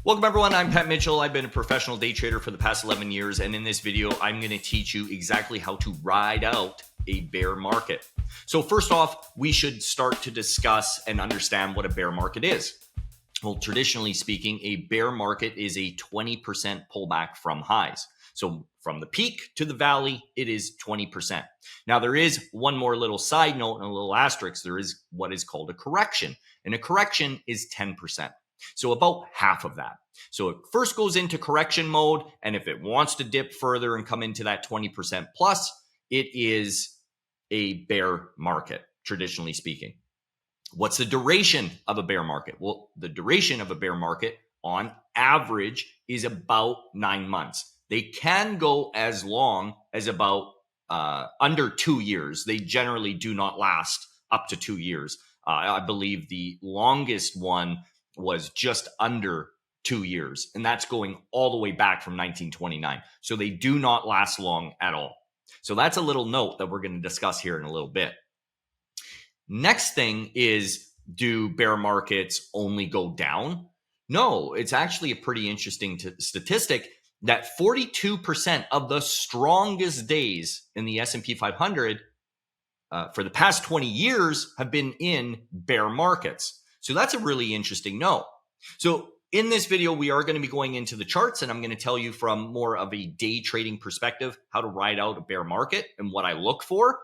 Welcome everyone, I'm Pat Mitchell. I've been a professional day trader for the past 11 years, and in this video, I'm going to teach you exactly how to ride out a bear market. So first off, we should start to discuss and understand what a bear market is. Well, traditionally speaking, a bear market is a 20% pullback from highs. So from the peak to the valley, it is 20%. Now, there is one more little side note and a little asterisk. There is what is called a correction, and a correction is 10%. So about half of that. So it first goes into correction mode, and if it wants to dip further and come into that 20% plus, it is a bear market, traditionally speaking. What's the duration of a bear market? Well, the duration of a bear market on average is about 9 months. They can go as long as about under 2 years. They generally do not last up to 2 years. I believe the longest one was just under 2 years, and that's going all the way back from 1929. So they do not last long at all. So that's a little note that we're going to discuss here in a little bit. Next thing is, do bear markets only go down? No, it's actually a pretty interesting statistic that 42% of the strongest days in the S&P 500 for the past 20 years have been in bear markets. So that's a really interesting note. So in this video, we are going to be going into the charts, and I'm going to tell you from more of a day trading perspective how to ride out a bear market and what I look for.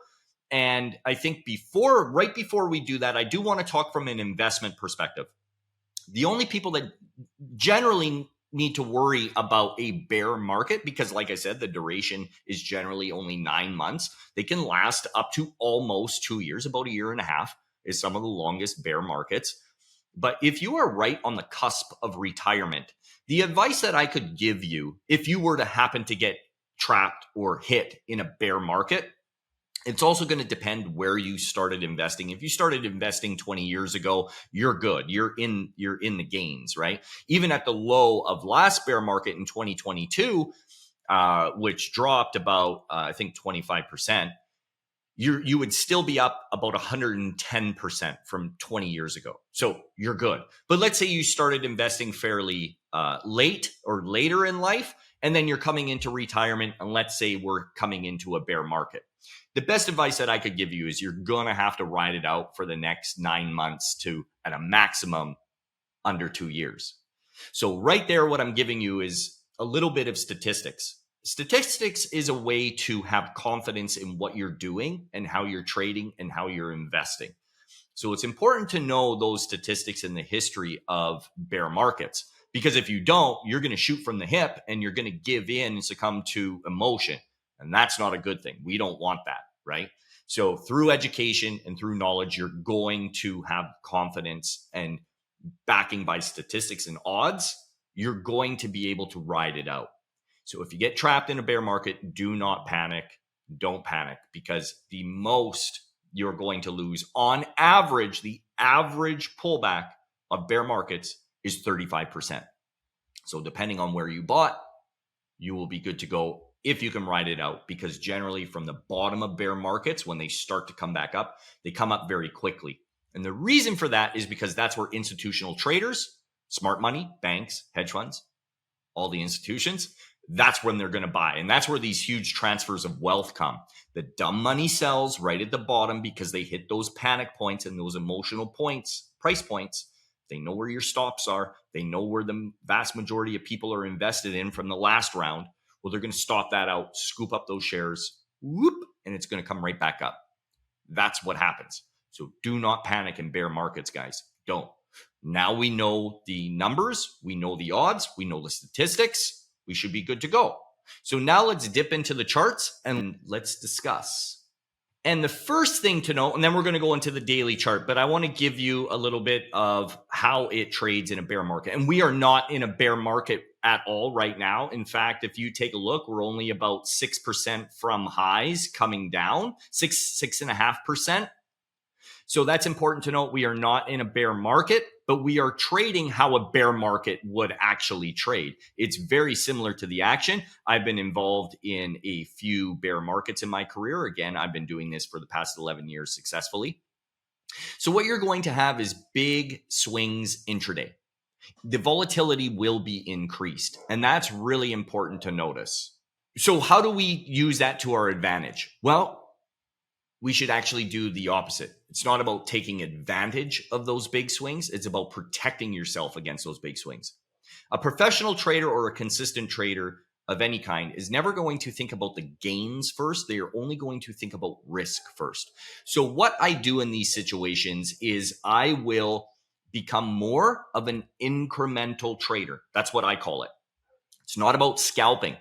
And I think right before we do that, I do want to talk from an investment perspective. The only people that generally need to worry about a bear market, because like I said, the duration is generally only 9 months. They can last up to almost 2 years, about a year and a half is some of the longest bear markets. But if you are right on the cusp of retirement, the advice that I could give you, if you were to happen to get trapped or hit in a bear market, it's also going to depend where you started investing. If you started investing 20 years ago, you're good. You're in the gains, right? Even at the low of last bear market in 2022, which dropped about, I think 25%, you would still be up about 110% from 20 years ago. So you're good. But let's say you started investing fairly late or later in life, and then you're coming into retirement, and let's say we're coming into a bear market. The best advice that I could give you is you're going to have to ride it out for the next 9 months to, at a maximum, under 2 years. So right there, what I'm giving you is a little bit of statistics. Statistics is a way to have confidence in what you're doing and how you're trading and how you're investing. So it's important to know those statistics in the history of bear markets, because if you don't, you're going to shoot from the hip and you're going to give in and succumb to emotion. And that's not a good thing. We don't want that, right? So through education and through knowledge, you're going to have confidence, and backing by statistics and odds, you're going to be able to ride it out. So if you get trapped in a bear market, do not panic. Don't panic, because the most you're going to lose on average, the average pullback of bear markets is 35%. So depending on where you bought, you will be good to go if you can ride it out, because generally from the bottom of bear markets, when they start to come back up, they come up very quickly. And the reason for that is because that's where institutional traders, smart money, banks, hedge funds, all the institutions, that's when they're going to buy. And that's where these huge transfers of wealth come. The dumb money sells right at the bottom because they hit those panic points and those emotional points, price points. They know where your stops are. They know where the vast majority of people are invested in from the last round. Well, they're going to stop that out, scoop up those shares, whoop, and it's going to come right back up. That's what happens. So do not panic in bear markets, guys. Don't. Now we know the numbers, we know the odds, we know the statistics. We should be good to go. So now let's dip into the charts and let's discuss. And the first thing to know, and then we're going to go into the daily chart, but I want to give you a little bit of how it trades in a bear market. And we are not in a bear market at all right now. In fact, if you take a look, we're only about 6% from highs coming down, 6.5%. So that's important to note. We are not in a bear market, but we are trading how a bear market would actually trade. It's very similar to the action. I've been involved in a few bear markets in my career. Again, I've been doing this for the past 11 years successfully. So what you're going to have is big swings intraday. The volatility will be increased. And that's really important to notice. So how do we use that to our advantage? Well, we should actually do the opposite. It's not about taking advantage of those big swings. It's about protecting yourself against those big swings. A professional trader or a consistent trader of any kind is never going to think about the gains first. They are only going to think about risk first. So what I do in these situations is I will become more of an incremental trader. That's what I call it. It's not about scalping.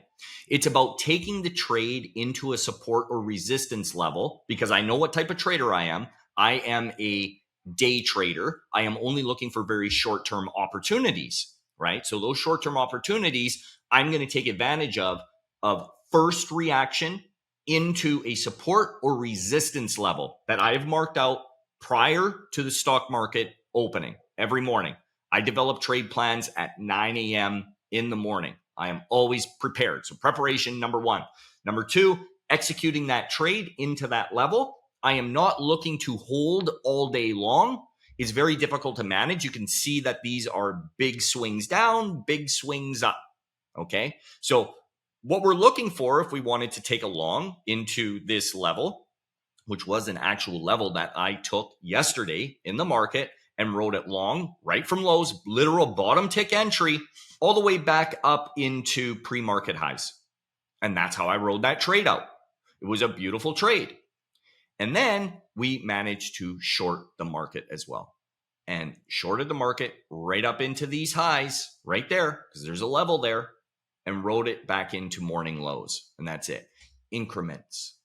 It's about taking the trade into a support or resistance level, because I know what type of trader I am. I am a day trader. I am only looking for very short-term opportunities, right? So those short-term opportunities, I'm going to take advantage of first reaction into a support or resistance level that I have marked out prior to the stock market opening every morning. I develop trade plans at 9 a.m. in the morning. I am always prepared. So preparation, number one. Number two, executing that trade into that level. I am not looking to hold all day long. It's very difficult to manage. You can see that these are big swings down, big swings up. Okay. So what we're looking for, if we wanted to take a long into this level, which was an actual level that I took yesterday in the market and rode it long, right from lows, literal bottom tick entry, all the way back up into pre-market highs. And that's how I rode that trade out. It was a beautiful trade. And then we managed to short the market as well, and shorted the market right up into these highs right there, because there's a level there, and rode it back into morning lows. And that's it. Increments.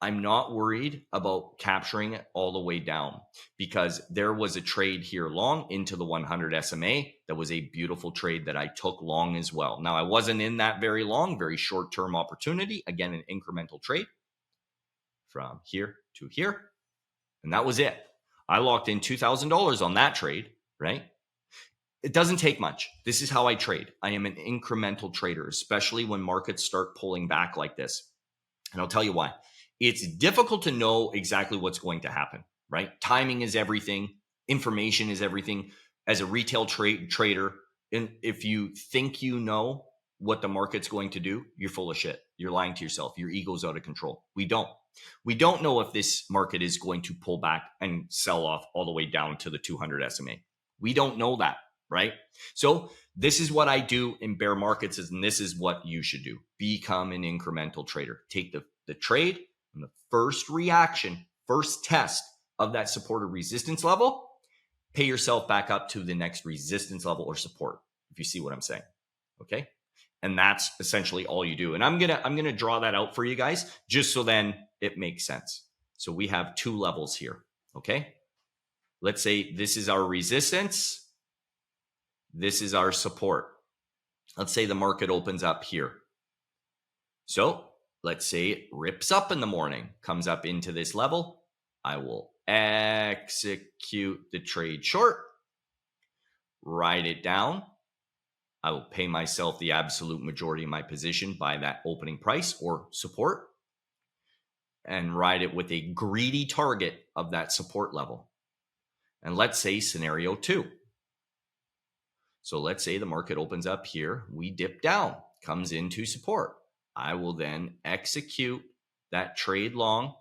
I'm not worried about capturing it all the way down, because there was a trade here long into the 100 SMA. That was a beautiful trade that I took long as well. Now, I wasn't in that very long, very short-term opportunity. Again, an incremental trade from here to here. And that was it. I locked in $2,000 on that trade, right? It doesn't take much. This is how I trade. I am an incremental trader, especially when markets start pulling back like this. And I'll tell you why. It's difficult to know exactly what's going to happen, right? Timing is everything. Information is everything. As a retail trader, and if you think you know what the market's going to do, you're full of shit. You're lying to yourself. Your ego's out of control. We don't. We don't know if this market is going to pull back and sell off all the way down to the 200 SMA. We don't know that, right? So this is what I do in bear markets, and this is what you should do. Become an incremental trader. Take the trade and the first reaction, first test of that support or resistance level, pay yourself back up to the next resistance level or support, if you see what I'm saying. Okay. And that's essentially all you do. And I'm gonna draw that out for you guys, just so then it makes sense. So we have two levels here. Okay. Let's say this is our resistance. This is our support. Let's say the market opens up here. So let's say it rips up in the morning, comes up into this level. I will execute the trade short, write it down. I will pay myself the absolute majority of my position by that opening price or support, and ride it with a greedy target of that support level. And let's say scenario 2. So let's say the market opens up here. We dip down, comes into support. I will then execute that trade long,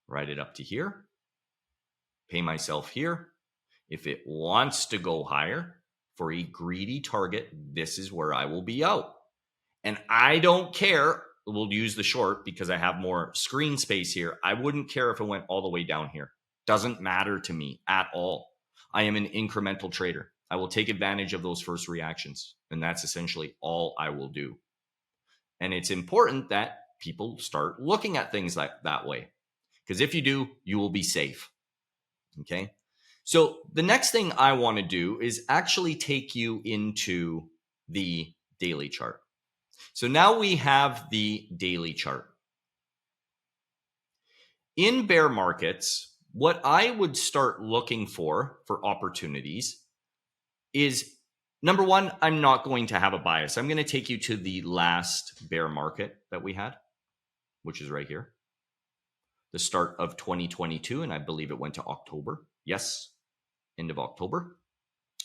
write it up to here, pay myself here. If it wants to go higher for a greedy target, this is where I will be out. And I don't care. We'll use the short because I have more screen space here. I wouldn't care if it went all the way down here. Doesn't matter to me at all. I am an incremental trader. I will take advantage of those first reactions. And that's essentially all I will do. And it's important that people start looking at things like that way, because if you do, you will be safe. Okay. So the next thing I want to do is actually take you into the daily chart. So now we have the daily chart. In bear markets, what I would start looking for opportunities is, number one, I'm not going to have a bias. I'm going to take you to the last bear market that we had, which is right here. The start of 2022, and I believe it went to October. Yes, end of October.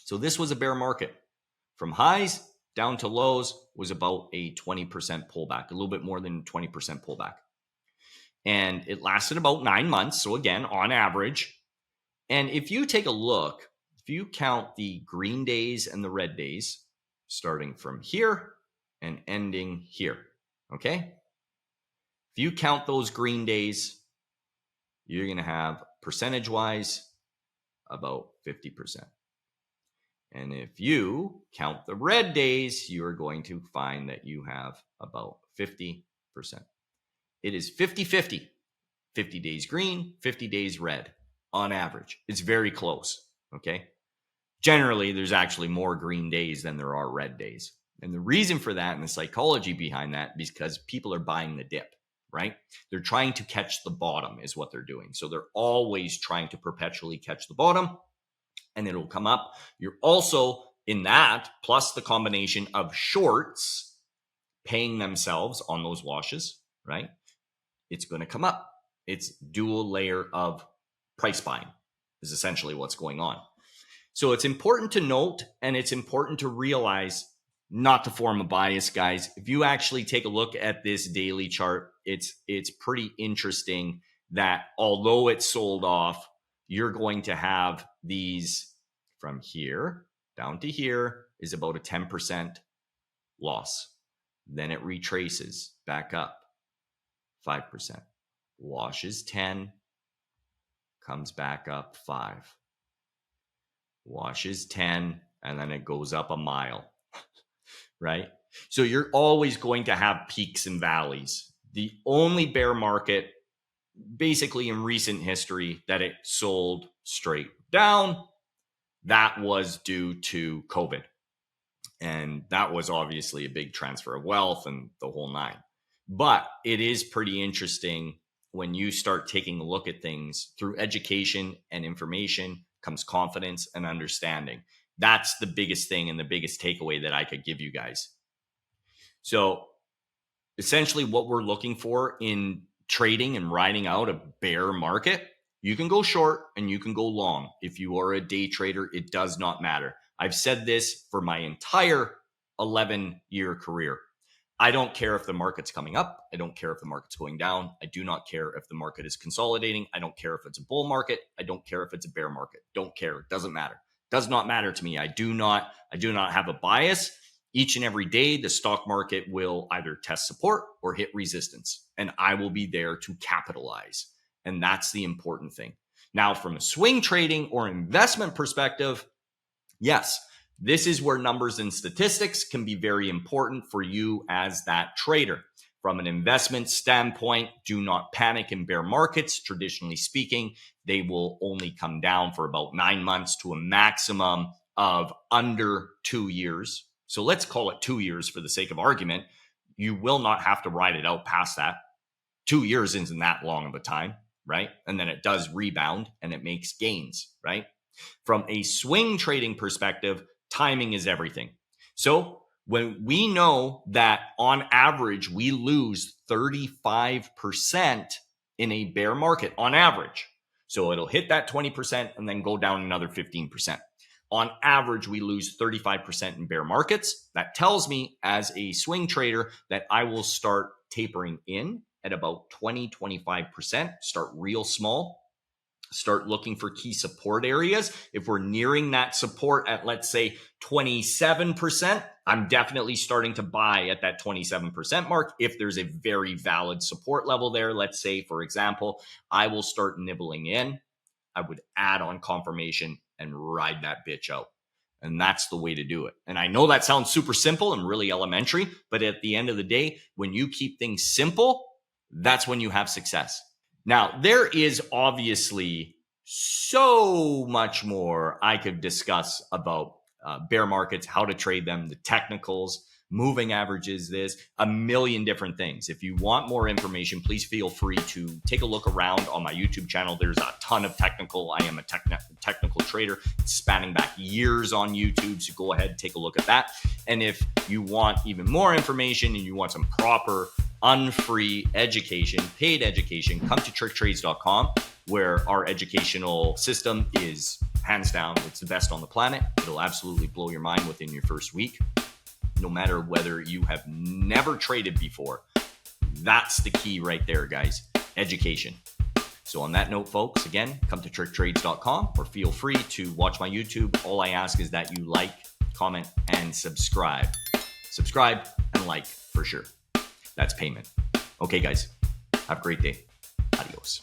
So this was a bear market. From highs down to lows was about a 20% pullback, a little bit more than 20% pullback. And it lasted about 9 months. So again, on average. And if you take a look, if you count the green days and the red days, starting from here and ending here, okay? If you count those green days, you're going to have percentage-wise about 50%. And if you count the red days, you're going to find that you have about 50%. It is 50-50. 50 days green, 50 days red on average. It's very close, okay? Generally, there's actually more green days than there are red days. And the reason for that and the psychology behind that is because people are buying the dip, right? They're trying to catch the bottom is what they're doing. So they're always trying to perpetually catch the bottom and it'll come up. You're also in that, plus the combination of shorts paying themselves on those washes, right? It's going to come up. It's dual layer of price buying is essentially what's going on. So it's important to note and it's important to realize not to form a bias, guys. If you actually take a look at this daily chart, it's pretty interesting that although it's sold off, you're going to have these from here down to here is about a 10% loss. Then it retraces back up 5%. Washes 10, comes back up 5. Washes 10, and then it goes up a mile, right? So you're always going to have peaks and valleys. The only bear market, basically in recent history, that it sold straight down, that was due to COVID. And that was obviously a big transfer of wealth and the whole nine. But it is pretty interesting when you start taking a look at things through education and information comes confidence and understanding. That's the biggest thing and the biggest takeaway that I could give you guys. So essentially what we're looking for in trading and riding out a bear market, you can go short and you can go long. If you are a day trader, it does not matter. I've said this for my entire 11-year career. I don't care if the market's coming up. I don't care if the market's going down. I do not care if the market is consolidating. I don't care if it's a bull market. I don't care if it's a bear market. Don't care. It doesn't matter. Does not matter to me. I do not have a bias. Each and every day, the stock market will either test support or hit resistance, and I will be there to capitalize. And that's the important thing. Now, from a swing trading or investment perspective, yes, this is where numbers and statistics can be very important for you as that trader. From an investment standpoint, do not panic in bear markets. Traditionally speaking, they will only come down for about 9 months to a maximum of under 2 years. So let's call it 2 years for the sake of argument. You will not have to ride it out past that. 2 years isn't that long of a time, right? And then it does rebound and it makes gains, right? From a swing trading perspective, timing is everything. So when we know that on average, we lose 35% in a bear market on average. So it'll hit that 20% and then go down another 15%. On average, we lose 35% in bear markets. That tells me as a swing trader that I will start tapering in at about 20-25%, start real small. Start looking for key support areas. If we're nearing that support at, let's say, 27%, I'm definitely starting to buy at that 27% mark. If there's a very valid support level there, let's say, for example, I will start nibbling in. I would add on confirmation and ride that bitch out. And that's the way to do it. And I know that sounds super simple and really elementary, but at the end of the day, when you keep things simple, that's when you have success. Now, there is obviously so much more I could discuss about bear markets, how to trade them, the technicals, moving averages, this, a million different things. If you want more information, please feel free to take a look around on my YouTube channel. There's a ton of technical. I am a technical trader. It's spanning back years on YouTube, so go ahead and take a look at that. And if you want even more information and you want some proper unfree education, paid education, come to characterized.com, where our educational system is hands down, it's the best on the planet. It'll absolutely blow your mind within your first week. No matter whether you have never traded before, that's the key right there, guys. Education. So on that note, folks, again, come to tricktrades.com or feel free to watch my YouTube. All I ask is that you like, comment, and subscribe. Subscribe and like for sure. That's payment. Okay, guys, have a great day. Adios.